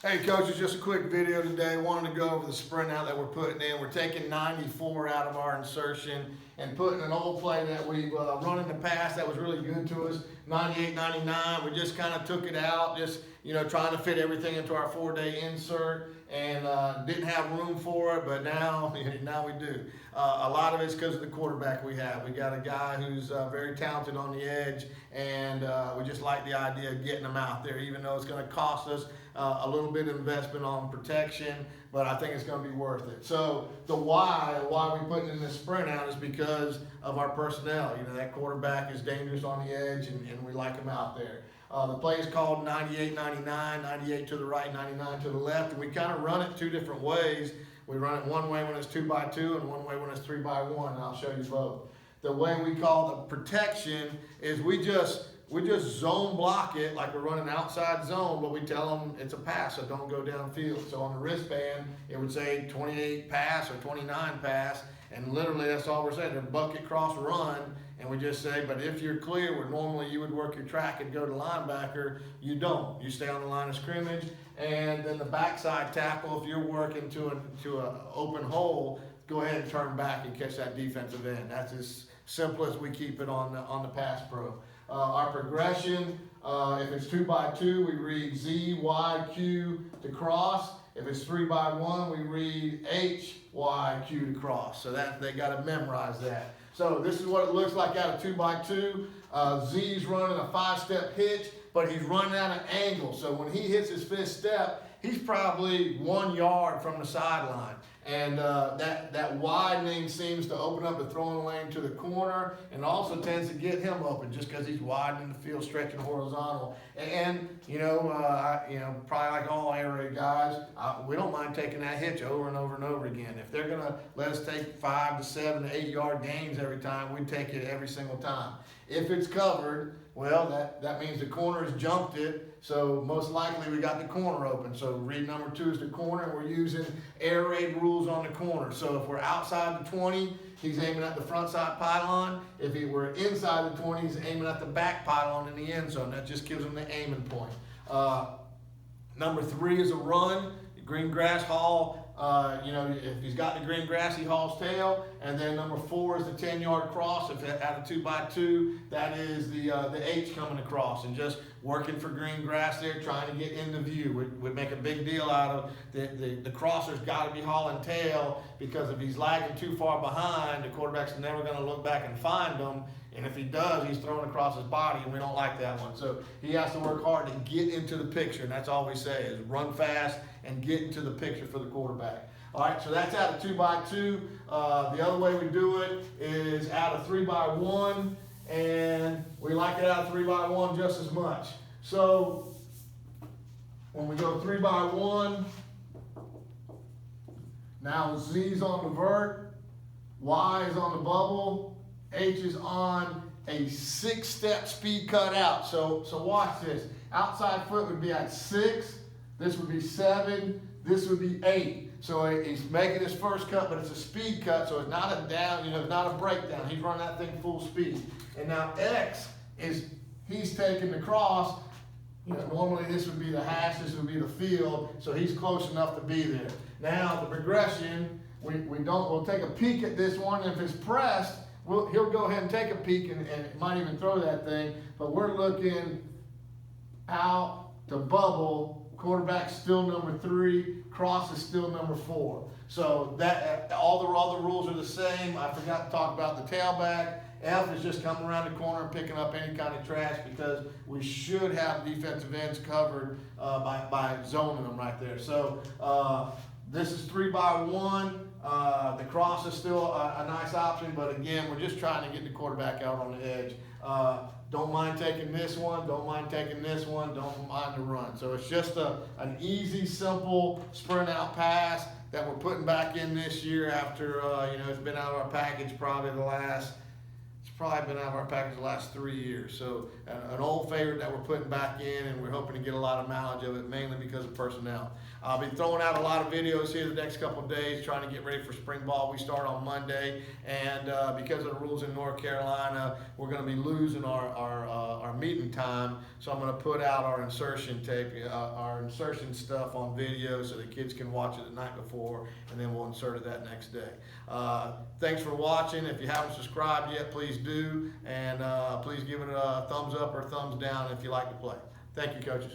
Hey coach, it's just a quick video today. Wanted to go over the sprint out that we're putting in. We're taking 94 out of our insertion and putting an old play that we've run in the past that was really good to us, 98, 99. We just kind of took it out, just trying to fit everything into our 4-day insert, and didn't have room for it, but now we do. A lot of it's because of the quarterback we have. We got a guy who's very talented on the edge, and we just like the idea of getting him out there, even though it's going to cost us a little bit of investment on protection, but I think it's going to be worth it. So the why we're putting in this sprint out is because of our personnel. That quarterback is dangerous on the edge, and we like him out there. The play is called 98, 99, 98 to the right, 99 to the left, and we kind of run it two different ways. We run it one way when it's 2x2 and one way when it's 3x1, and I'll show you both. The way we call the protection is we just zone block it like we're running outside zone, but we tell them it's a pass, so don't go downfield. So on the wristband, it would say 28 pass or 29 pass, and literally that's all we're saying. They're bucket cross run, and we just say, but if you're clear where normally you would work your track and go to linebacker, you don't. You stay on the line of scrimmage, and then the backside tackle, if you're working to an open hole, go ahead and turn back and catch that defensive end. That's as simple as we keep it on the pass pro. Our progression, if it's 2x2, we read Z, Y, Q to cross. If it's 3x1, we read H, Y, Q to cross. So that they got to memorize that. So this is what it looks like out of 2x2. Z's running a 5-step hitch, but he's running at an angle. So when he hits his 5th step, he's probably 1 yard from the sideline. And that widening seems to open up the throwing lane to the corner, and also tends to get him open just because he's widening the field, stretching horizontal. And probably like all air raid guys, we don't mind taking that hitch over and over and over again. If they're gonna let us take 5 to 7 to 8 yard gains every time, we take it every single time. If it's covered, well, that means the corner has jumped it, so most likely we got the corner open. So read number 2 is the corner, and we're using air raid rules on the corner. So if we're outside the 20, he's aiming at the front side pylon. If he were inside the 20, he's aiming at the back pylon in the end zone. That just gives him the aiming point. Number 3 is a run. Green grass haul. If he's got the green grass, he hauls tail. And then number 4 is the 10-yard cross. If out of 2x2, that is the H coming across, and just working for green grass there, trying to get into view. We make a big deal out of the crosser's got to be hauling tail, because if he's lagging too far behind, the quarterback's never going to look back and find him. And if he does, he's throwing across his body, and we don't like that one. So he has to work hard to get into the picture, and that's all we say is run fast and get into the picture for the quarterback. All right, so that's out of 2x2. The other way we do it is out of 3x1, and we like it out of 3x1 just as much. So when we go 3x1, now Z's on the vert, Y is on the bubble, H is on a 6-step speed cut out. So watch this. Outside foot would be at 6. This would be 7. This would be 8. So he's making his first cut, but it's a speed cut, so it's not a down, it's not a breakdown. He's running that thing full speed. And now X he's taking the cross. Normally this would be the hash, this would be the field, so he's close enough to be there. Now the progression, we'll take a peek at this one. If it's pressed, he'll go ahead and take a peek and might even throw that thing, but we're looking out to bubble. Quarterback's still number 3, cross is still number 4. So that all the other rules are the same. I forgot to talk about the tailback. F is just coming around the corner and picking up any kind of trash, because we should have defensive ends covered by zoning them right there. So this is 3x1. The cross is still a nice option, but again, we're just trying to get the quarterback out on the edge. Don't mind taking this one, don't mind taking this one, don't mind the run. So it's just an easy, simple sprint out pass that we're putting back in this year after, it's been out of our package probably probably been out of our package the last 3 years. So an old favorite that we're putting back in, and we're hoping to get a lot of mileage of it, mainly because of personnel. I'll be throwing out a lot of videos here the next couple of days, trying to get ready for spring ball. We start on Monday, and because of the rules in North Carolina, we're going to be losing our meeting time. So I'm going to put out our insertion tape, our insertion stuff on video, so the kids can watch it the night before, and then we'll insert it that next day. Thanks for watching. If you haven't subscribed yet, please do, and please give it a thumbs up or thumbs down if you like to play. Thank you, coaches.